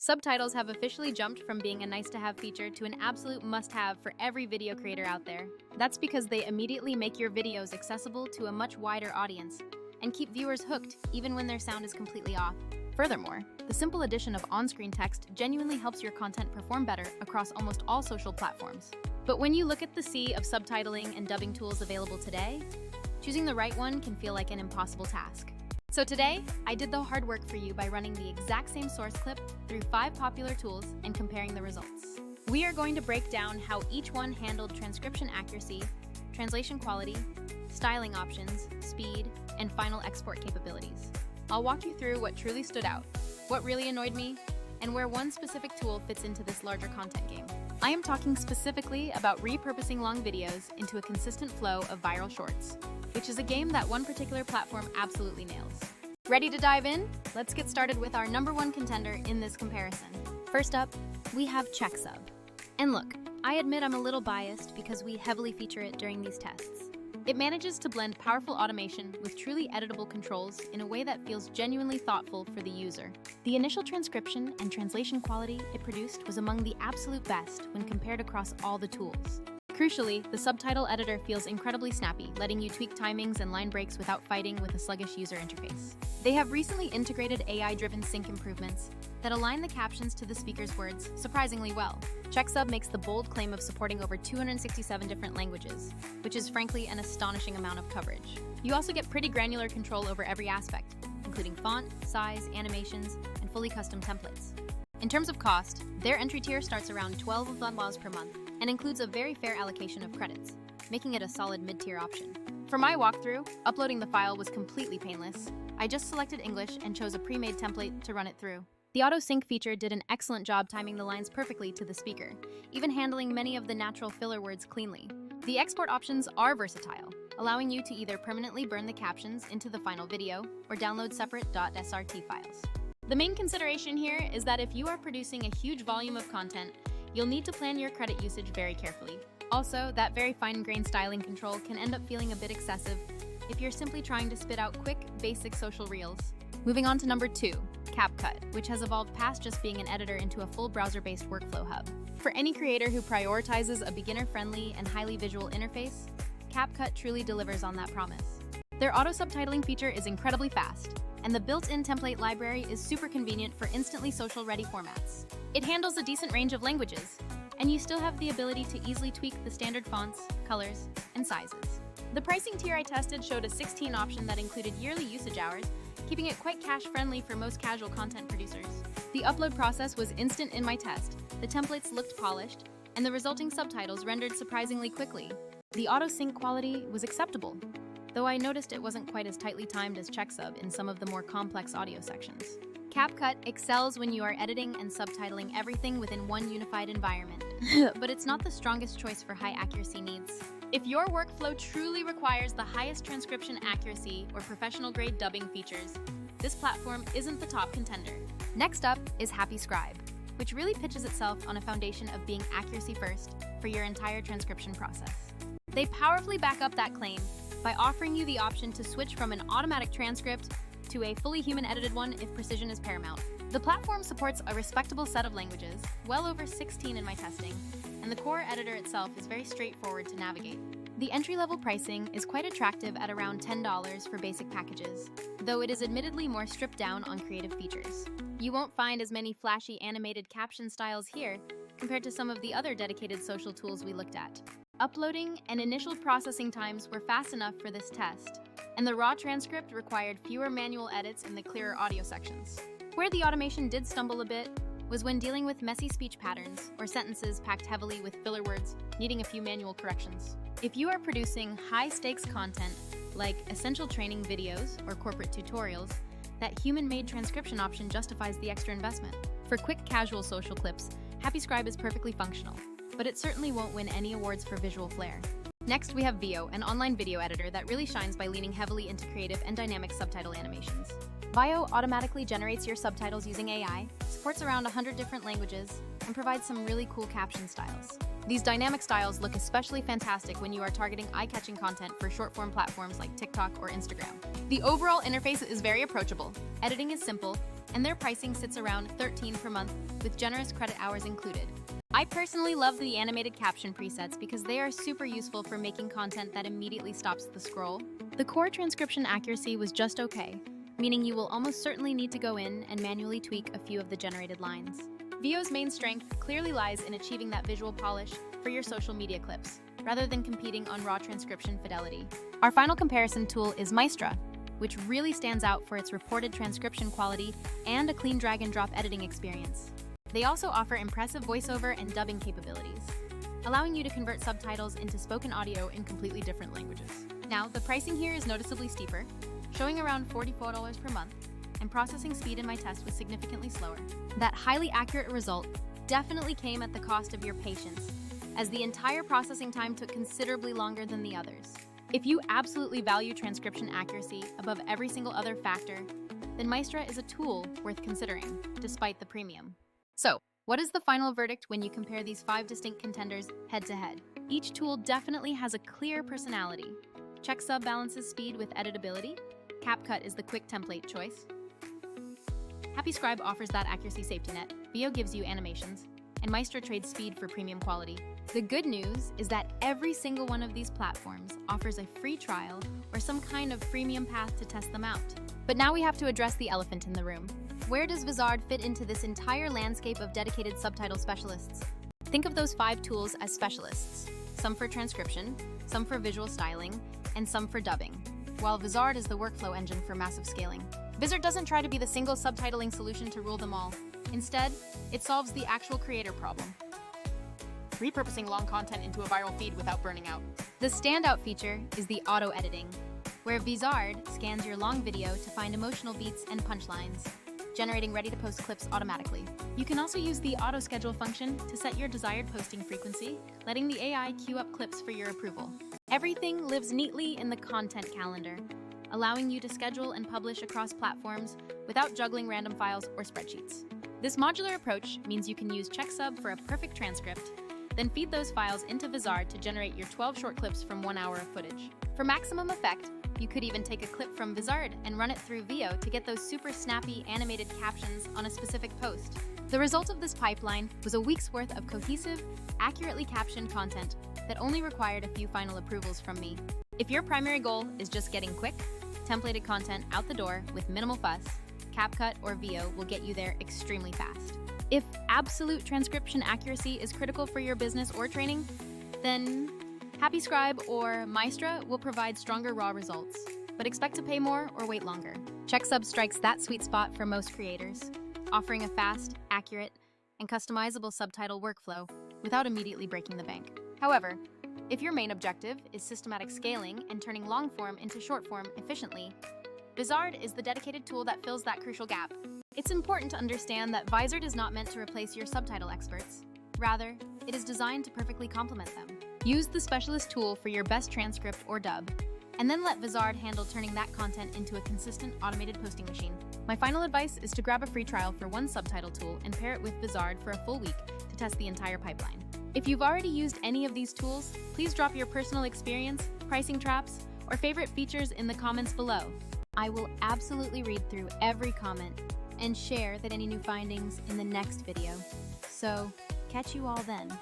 Subtitles have officially jumped from being a nice-to-have feature to an absolute must-have for every video creator out there. That's because they immediately make your videos accessible to a much wider audience and keep viewers hooked even when their sound is completely off. Furthermore, the simple addition of on-screen text genuinely helps your content perform better across almost all social platforms. But when you look at the sea of subtitling and dubbing tools available today, choosing the right one can feel like an impossible task. So today, I did the hard work for you by running the exact same source clip through 5 popular tools and comparing the results. We are going to break down how each one handled transcription accuracy, translation quality, styling options, speed, and final export capabilities. I'll walk you through what truly stood out, what really annoyed me, and where one specific tool fits into this larger content game. I am talking specifically about repurposing long videos into a consistent flow of viral shorts, which is a game that one particular platform absolutely nails. Ready to dive in? Let's get started with our #1 contender in this comparison. First up, we have CheckSub. And look, I admit I'm a little biased because we heavily feature it during these tests. It manages to blend powerful automation with truly editable controls in a way that feels genuinely thoughtful for the user. The initial transcription and translation quality it produced was among the absolute best when compared across all the tools. Crucially, the subtitle editor feels incredibly snappy, letting you tweak timings and line breaks without fighting with a sluggish user interface. They have recently integrated AI-driven sync improvements that align the captions to the speaker's words surprisingly well. CheckSub makes the bold claim of supporting over 267 different languages, which is frankly an astonishing amount of coverage. You also get pretty granular control over every aspect, including font, size, animations, and fully custom templates. In terms of cost, their entry tier starts around $12 per month and includes a very fair allocation of credits, making it a solid mid-tier option. For my walkthrough, uploading the file was completely painless. I just selected English and chose a pre-made template to run it through. The auto-sync feature did an excellent job timing the lines perfectly to the speaker, even handling many of the natural filler words cleanly. The export options are versatile, allowing you to either permanently burn the captions into the final video or download separate .srt files. The main consideration here is that if you are producing a huge volume of content, you'll need to plan your credit usage very carefully. Also, that very fine-grained styling control can end up feeling a bit excessive if you're simply trying to spit out quick, basic social reels. Moving on to #2, CapCut, which has evolved past just being an editor into a full browser-based workflow hub. For any creator who prioritizes a beginner-friendly and highly visual interface, CapCut truly delivers on that promise. Their auto-subtitling feature is incredibly fast, and the built-in template library is super convenient for instantly social-ready formats. It handles a decent range of languages, and you still have the ability to easily tweak the standard fonts, colors, and sizes. The pricing tier I tested showed a 16 option that included yearly usage hours, keeping it quite cash-friendly for most casual content producers. The upload process was instant in my test, the templates looked polished, and the resulting subtitles rendered surprisingly quickly. The auto-sync quality was acceptable, though I noticed it wasn't quite as tightly timed as CheckSub in some of the more complex audio sections. CapCut excels when you are editing and subtitling everything within one unified environment, but it's not the strongest choice for high accuracy needs. If your workflow truly requires the highest transcription accuracy or professional-grade dubbing features, this platform isn't the top contender. Next up is Scribe, which really pitches itself on a foundation of being accuracy first for your entire transcription process. They powerfully back up that claim by offering you the option to switch from an automatic transcript to a fully human-edited one if precision is paramount. The platform supports a respectable set of languages, well over 16 in my testing, and the core editor itself is very straightforward to navigate. The entry-level pricing is quite attractive at around $10 for basic packages, though it is admittedly more stripped down on creative features. You won't find as many flashy animated caption styles here compared to some of the other dedicated social tools we looked at. Uploading and initial processing times were fast enough for this test, and the raw transcript required fewer manual edits in the clearer audio sections. Where the automation did stumble a bit was when dealing with messy speech patterns or sentences packed heavily with filler words, needing a few manual corrections. If you are producing high-stakes content like essential training videos or corporate tutorials, that human-made transcription option justifies the extra investment. For quick, casual social clips, Scribe is perfectly functional, but it certainly won't win any awards for visual flair. Next, we have Vio, an online video editor that really shines by leaning heavily into creative and dynamic subtitle animations. Vio automatically generates your subtitles using AI, supports around 100 different languages, and provides some really cool caption styles. These dynamic styles look especially fantastic when you are targeting eye-catching content for short-form platforms like TikTok or Instagram. The overall interface is very approachable, editing is simple, and their pricing sits around $13 per month with generous credit hours included. I personally love the animated caption presets because they are super useful for making content that immediately stops the scroll. The core transcription accuracy was just okay, meaning you will almost certainly need to go in and manually tweak a few of the generated lines. VO's main strength clearly lies in achieving that visual polish for your social media clips, rather than competing on raw transcription fidelity. Our final comparison tool is Maestra, which really stands out for its reported transcription quality and a clean drag-and-drop editing experience. They also offer impressive voiceover and dubbing capabilities, allowing you to convert subtitles into spoken audio in completely different languages. Now, the pricing here is noticeably steeper, showing around $44 per month, and processing speed in my test was significantly slower. That highly accurate result definitely came at the cost of your patience, as the entire processing time took considerably longer than the others. If you absolutely value transcription accuracy above every single other factor, then Maestra is a tool worth considering, despite the premium. So, what is the final verdict when you compare these 5 distinct contenders head-to-head? Each tool definitely has a clear personality. CheckSub balances speed with editability. CapCut is the quick template choice. Scribe offers that accuracy safety net. VO gives you animations. And Maestra trades speed for premium quality. The good news is that every single one of these platforms offers a free trial or some kind of freemium path to test them out. But now we have to address the elephant in the room. Where does Vizard fit into this entire landscape of dedicated subtitle specialists? Think of those 5 tools as specialists, some for transcription, some for visual styling, and some for dubbing, while Vizard is the workflow engine for massive scaling. Vizard doesn't try to be the single subtitling solution to rule them all. Instead, it solves the actual creator problem, repurposing long content into a viral feed without burning out. The standout feature is the auto-editing, where Vizard scans your long video to find emotional beats and punchlines, generating ready-to-post clips automatically. You can also use the auto-schedule function to set your desired posting frequency, letting the AI queue up clips for your approval. Everything lives neatly in the content calendar, allowing you to schedule and publish across platforms without juggling random files or spreadsheets. This modular approach means you can use CheckSub for a perfect transcript, then feed those files into Vizard to generate your 12 short clips from 1 hour of footage. For maximum effect, you could even take a clip from Vizard and run it through VO to get those super snappy animated captions on a specific post. The result of this pipeline was a week's worth of cohesive, accurately captioned content that only required a few final approvals from me. If your primary goal is just getting quick, templated content out the door with minimal fuss, CapCut or VO will get you there extremely fast. If absolute transcription accuracy is critical for your business or training, then Scribe or Maestra will provide stronger raw results, but expect to pay more or wait longer. CheckSub strikes that sweet spot for most creators, offering a fast, accurate, and customizable subtitle workflow without immediately breaking the bank. However, if your main objective is systematic scaling and turning long form into short form efficiently, Vizard is the dedicated tool that fills that crucial gap. It's important to understand that Vizard is not meant to replace your subtitle experts. Rather, it is designed to perfectly complement them. Use the specialist tool for your best transcript or dub, and then let Vizard handle turning that content into a consistent automated posting machine. My final advice is to grab a free trial for one subtitle tool and pair it with Vizard for a full week to test the entire pipeline. If you've already used any of these tools, please drop your personal experience, pricing traps, or favorite features in the comments below. I will absolutely read through every comment and share any new findings in the next video. So, catch you all then.